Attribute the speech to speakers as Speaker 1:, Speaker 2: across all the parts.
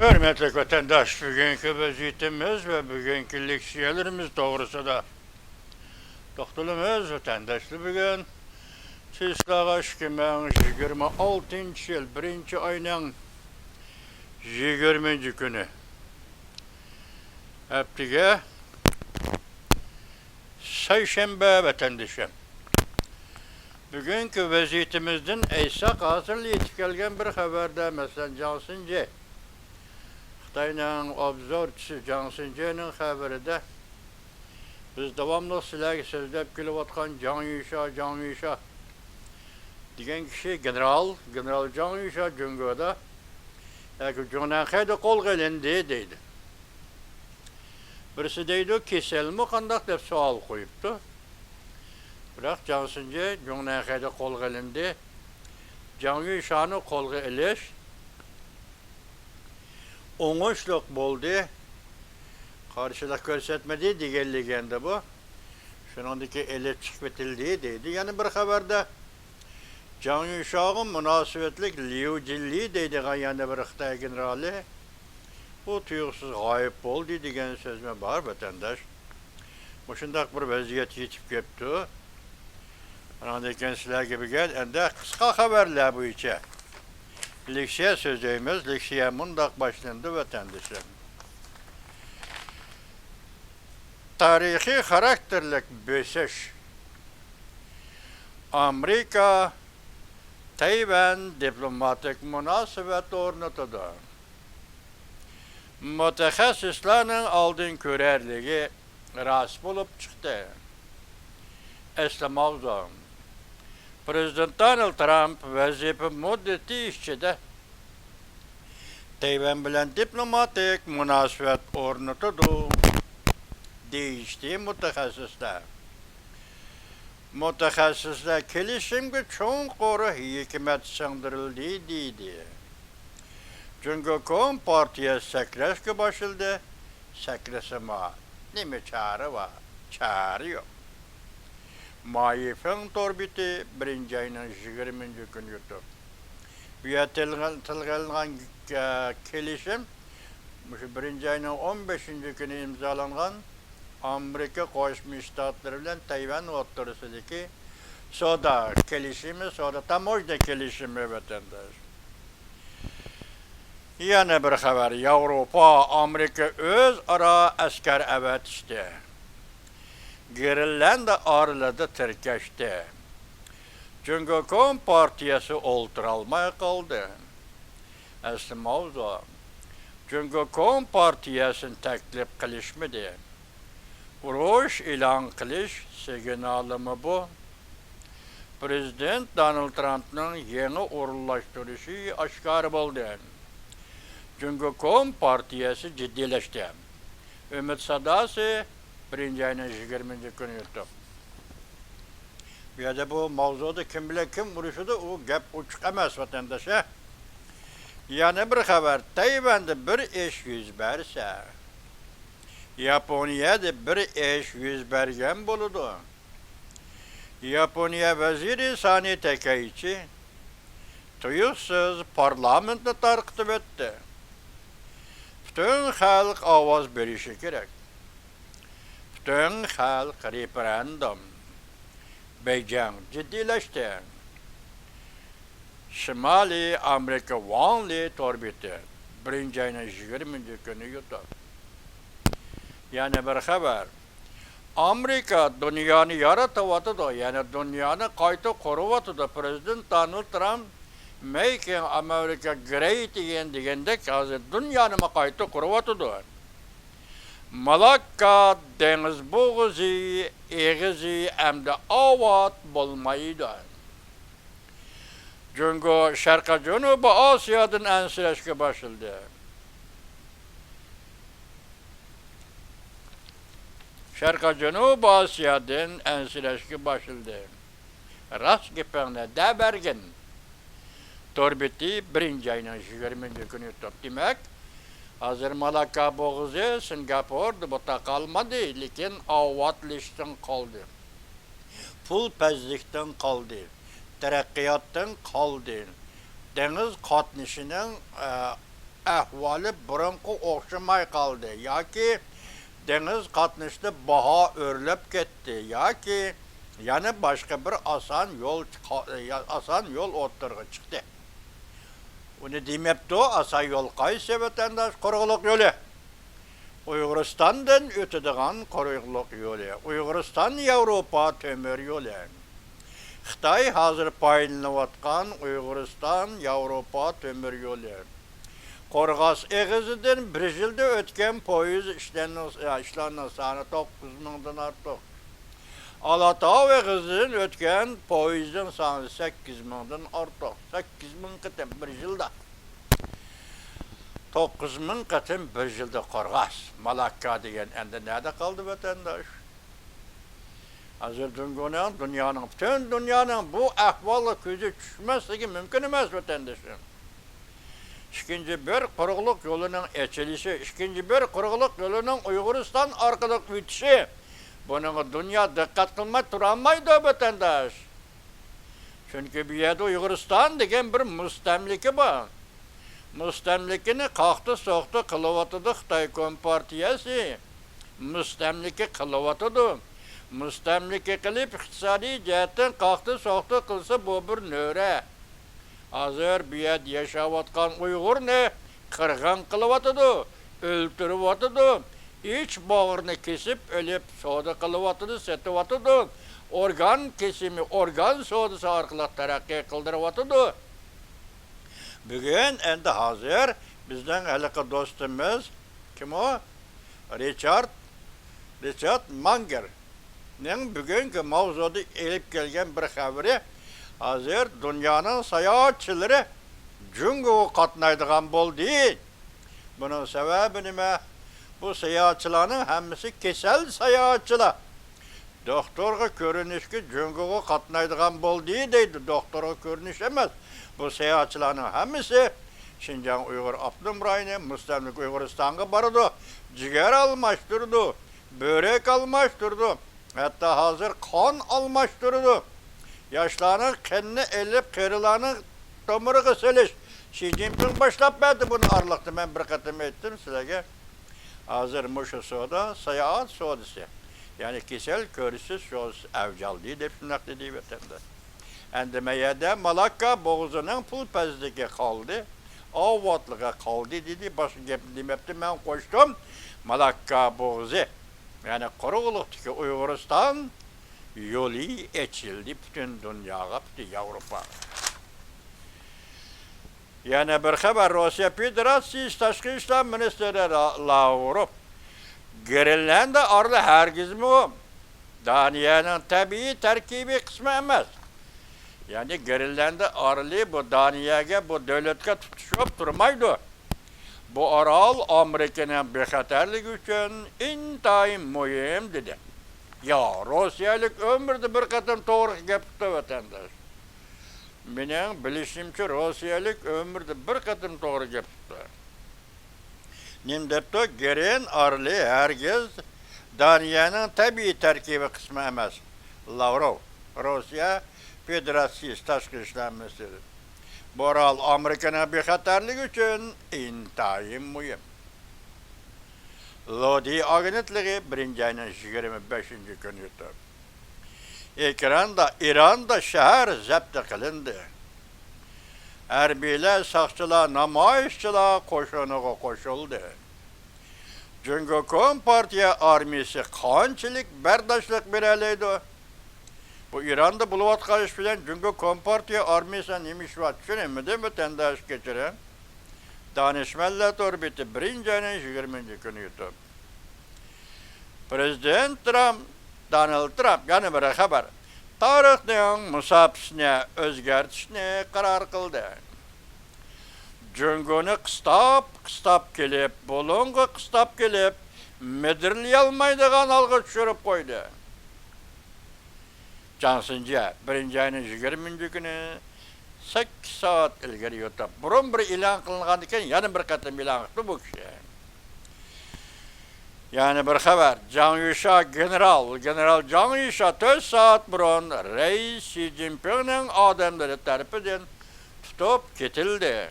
Speaker 1: Hürmetli vatandaş, bugünkü vaziyetimiz ve bugünkü leksiyalarımız doğrusu da toxtalımız vatandaşlı bugün sizlerge 2026 yıl 1. ayının 20. günü haftaga Sayşembe vatandaşım. Bugünkü vaziyetimizden eysak hazırlı yetip gelgen bir haberde mesela Cansınca Xitayning obzorchisi Jiang Xinjianning xabarida biz davomli sizlarga so'zlab kelayotgan Jiang Yusha degan kishi general Jiang Yusha Jungoda Junanxayda qo'lga ilindi deydi. Birisi deydi kesilmi qandaq deb savol qo'yibdi. Biroq Jiang Xinjian Junanxayda qo'lga ilindi. Jiang Yushani qo'lga ilish oңuşluq bo'ldi, qarshilik ko'rsatmadi deganliganda bu. Shuningdek elib chiqib ketildi deydi. Yana bir xabarda Jiang Yushaga munosabatlik Liu Jinli deydigan yana bir Xitoy generali bu tuyuqsiz g'oyib bo'ldi degan so'zma bor vatandosh. Shundaq bir vaziyat yetib kelibdi. Ana ekan sizlarga bilgan endi qisqa xabarlar bo'yicha leksiya sözeyimiz, leksiya mundaq başlandı vatandaşım. Tarihi karakterlik böseş. Amerika, Tayvan diplomatik münasebet ornatıdı. Mütehassislerin aldın körerliği rast bulup çıktı. Eslemavzam. Prezident Donald Trump vazife muddeti içinde Tayvan bilen diplomatik münasebet ornatıdı deyişti mutaxassislar. Mutaxassislar kelişimge çoğunqoru hikmet sığdırıldı deydi. Çünkü Kom Partiyası sakrashga başıldı. Sakrasama nime çare var? Çare yok. Mayifin torbiti 1. ayının 20. günü yuttu. Bu tilgalanan kelişim 1. ayının 15. günü imzalanan Amerika Qo'shma Shtatlari bilan Tayvan o'rtasidagi savdo kelishimi, savdo tamojna kelishimi vatandosh. Yana bir xabar, Yevropa, Amerika o'zaro askar avatishdi. Gerilyanda araladı Türkeş'te. Çünkü Kom Partiyası olturalmaya kaldı. Aslında mavzu. Çünkü Kom Partiyasını teklif kılışmadı. Uruş ilan kılış signalımı bu. Prezident Donald Trump'ın yeni uğurlaştırışı aşkar oldu. Çünkü Kom Partiyası ciddileşti. Ümit sadası 1. ayının 20. günü yuttu. Ya da bu mavzuda kim bile kim vuruşudu o gap uçuk emas vatandaşa. Yani bir haber Tayvan'da bir iş yüz berse Japonya'da bir iş yüz bergen buludu. Japonya Veziri Sani Takaichi tuyuksuz parlamento tarqitib etti. Bütün halk avaz berişi gerek. Bütün halk referandum. Beijing ciddileşti. Şimali Amerika Vanli torbiti 1. ayının 20. günü yuttu. Yani bir haber. Amerika dünyani yaratıvatıdı. Yani dünyani qayta koruvatıdı. Prezident Donald Trump Making America Great Again degende hazır dünyani qayta koruvatıdı. Malakka deniz boğuzu, eğizi hem de avat bulmaydı. Çünkü Şarkı Cunubu Asya'dan ensireshga başıldı. Şarkı Cunubu Asya'dan ensireshga başıldı. Rast gepine de bergin. Torbiti 1. ayının 20. günü yuttu. Demek hazır Malakka boğuzu Singapur'da bota kalmadı, lekin avatlıştan kaldı. Pul pezlikten kaldı. Terakkiyattan kaldı. Deniz katnışının ahvoli burunqi o'xshamay qoldi yoki deniz qatnashida baho o'rlab ketdi yoki yana boshqa bir oson yo'l o'ttirg'i chiqdi. Uni demepti o, oson yo'l qaysi vatandosh? Quruqlik yo'li. Uyg'uristondan o'tadigan quruqlik yo'li. Uyg'uriston Yevropa temir yo'li. Xitoy hozir foydalanayotgan Uyg'uriston Yevropa temir yo'li. Qorg'as eg'izidan bir yilda o'tgan poyezd ishlarning soni 9 mingdan ortiq. Alatau eg'izidan o'tgan poyezdning soni 8 mingdan ortiq. 8 ming qatim bir yilda. 9 ming qatim bir yilda Qorg'as, Malakka degan endi nerede qoldi vatandosh? Hozir bütün dünyanın bu ahvoli ko'zi tushmasligi mumkin emas vatandoshim. İkinci bir quruqlik yo'lining ochilishi, ikinci bir quruqlik yo'lining Uyg'uriston orqali o'tishi. Bunga dünya diqqat qilmay turolmaydi vatandosh. Chunki bu yerda Uyg'uriston degan bir mustamlika bor. Mustamlikani qaqti soqti qilyotidi Xitoy kompartiyasi. Mustamlika qilyotidi. Mustamlika qilib iqtisodiy jihatdan qaqti soqti qilsa bu bir nöre. Hozir bu yerda yashayotgan Uyg'urni qirg'in qilyotidi, o'ltiryotidi. İç bağırını kesip ölüp soda kılıvatıdı, setıvatıdı. Organ kesimi, organ sodası arkalık terakki kıldırıvatıdı. Bugün endi hazır bizden eliki dostumuz kim o? Richard Manger. Bugünkü mavzuda elip gelgen bir haberi hazır dünyanın seyahatçileri Cungo'ya katnaydıgan bol değil. Bunun sebebi nime? Bu seyahatçıların hemmisi kesel seyahatçılar. Doktorga görünüşki Cungo'ya katnaydıgan bol değil deydi. Doktora görünüş emez. Bu seyahatçıların hemmisi Şinjan Uygur Abdum Rayni, Müslimlik Uyguristan'a barıdı. Ciğer almıştırdı. Börek almıştırdı. Hatta hazır kan almıştırdı. Yaşlarının kendini elip kırılarının tomuru kısılış. Xi Jinping başlap verdi bunu arlıqtı. Ben bir katım ettim sizlerge. Hazır muşu soda, seyahat sodası. Yani kesel körüsüz sodası evcal değil. Hepsinden dediği vatanda. Endimeyede Malakka boğazının pul pezdeki kaldı. Avatlığa kaldı dedi. Başka demepti ben koştum. Malakka boğazı. Yani Quruqluqdaki Uyg'uriston yo'li ochildi bütün dunyoga, bütün Yevropa. Yana bir xabar Rossiya Federatsiyasi Tashqi ishlar ministri Lavrov Grenlandiya orli hargizmi Daniyaning tabiiy tarkibiy qismi emas. Yani Grenlandiya orli bu Daniyaga, bu davlatga tutishib turmaydi. Bu oral Amerika'nın bexatarligi uchun intayin muhim dedi. Ya Rossiyalik ömürde bir qatam to'g'ri gapirdi vatandosh. Mening bilishimcha Rossiyalik ömürde bir qatam to'g'ri gapirdi. Nim debdi? Gren orli hargiz Daniyaning tabiiy tarkibi qismi emas. Lavrov, Rossiya Federatsiyasi Tashqi ishlar ministri. Bu oral Amerika'nın bexatarligi uchun intayin muhim. Lodi agentligi 1-ayning 25-kuni yutib. Ekranda İran'da şehir zapti qilindi. Harbiylar, saqchilar, namoyishchilar qo'shiniga qo'shildi. Jungo Kompartiya armiyasi qanchalik bardoshlik beroladi? Bu İran'da bo'layotgan ish bilan Jungo Kompartiya armiyasi nima ish va tushunamidi vatandosh kechiring. Danishmanlar orbiti 1-ayning 20-kuni yutib. Prezident Donald Trump yana bir xabar. Tarixning musofasini o'zgartirishni qaror qildi. Jungoni qistab kelib, Bolonga qistab kelib, medirleyolmaydigan holga tushirib qo'ydi. Johnson 1-ayning 20-kuni 8 soat ilgari yutib. Burun bir e'lon qilingan ekan, yana bir qatam e'lon qildi bu kishi. Yani bir xabar, General Zhang Yusha 4 saat burun reis Xi Jinping'nin adamları tarafidan tutup ketildi.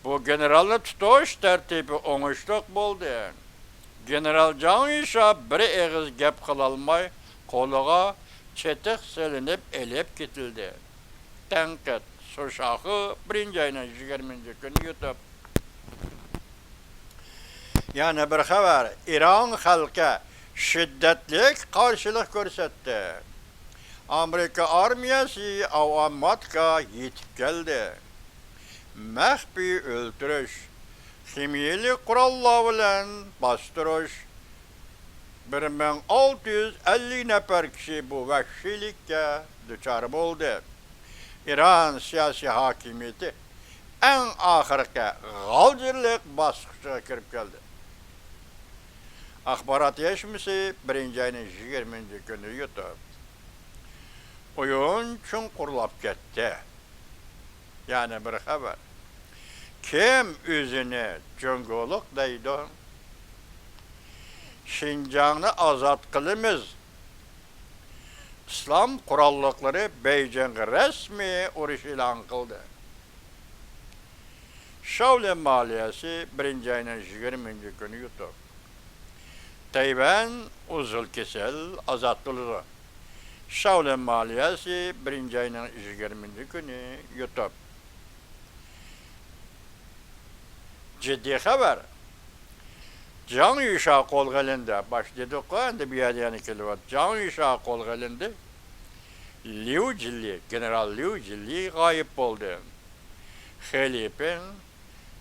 Speaker 1: Bu generalni tutuş tertibi oңuşluk boldi. General Can Yuşa bir eğiz gep kılalmay, koluğa çetik selinip elep gitildi. Tenket, Suşahı 1. ayının 20. günü yutup. Yani bir haber, İran halkı şiddetlik karşılık görsetti. Amerika armiyası Avamat'a yetip geldi. Mehbi öldürüş, kimyeli kurallar bilen bastırış, 1650 nefer kişi bu vahşilikке düçar oldu. İran siyasi hakimiyeti en ahirki galcirlik baskıçına kirip geldi. Akbarat yeşmisi 1. ayının 20. günü yutup. Oyun çunqurlap gitti. Yani bir haber. Kim üzünü cüngoluk deydi? Şincan'ı azat kılımız. İslam kurallıkları Beycan'ı resmi uruş ilan kıldı. Şavle maliyesi 1. ayının 20. günü yutup. Tayvan uzul kesel azatlığı. Şavle maliyesi 1. ayının 20. günü yutup. Ciddi haber. Can Yuşa kolgalinde, baş dedik o anda bir yani kelivat. Can Yuşa kolgalinde Liu Jili, General Liu Jili gayip oldu. Xelip'in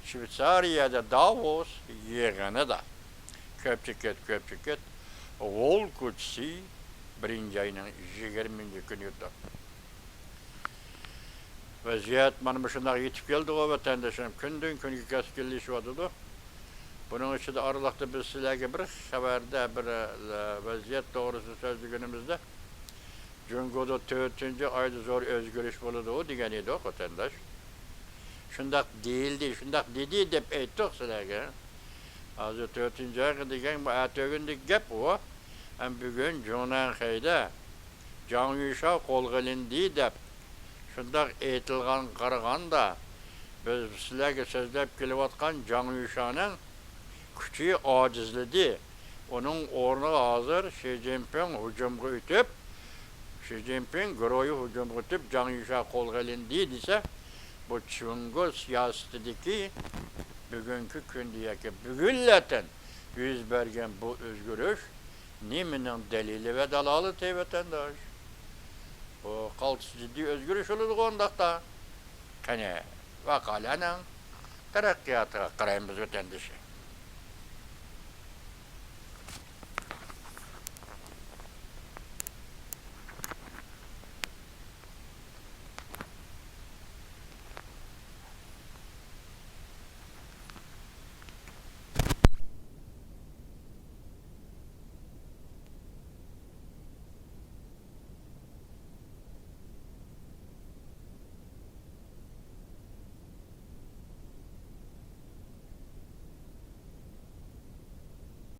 Speaker 1: Şvitsariyada Davos yeğeni da köpçüket Vol Kutsi 1. ayının 20. günü yutup. Vaziyet bana şundan yetip geldi o vatandaşım. Kündün künkü keskinliği vardı. Bunun için de aralıkta biz sizlerge bir haberde bir vaziyet doğrusu sözlü günümüzde. Cungo'da 4. ayda zor özgürlüş buludu o diyeniydi o vatandaş. Şundak değildi, şundak dedi deyip ettik sizlerge. Az 4. ayda diyen bu ertögünlük gep o. Hem bugün Cunan Xeyde Can Yuşa kolgalindi deyip şundak eğitilgan qarıgan da biz sizlerge sözlep kelivatkan Can Yuşa'nın küçüğü acizledi. Onun ornu hazır Xi Jinping hücumgu ütüp Xi Jinping groyu hücumgu ütüp Can Yuşa kolgalindi dese bu çungu siyasetideki bugünkü kündiyeki bugünleten yüz bergen bu özgürlüş niminin delili ve dalalı teyvetendaş. O kaltısı ciddi özgürlüş olurdu ondakta. Kane vakalanan terakkiyatı qarayımız ötendeşi.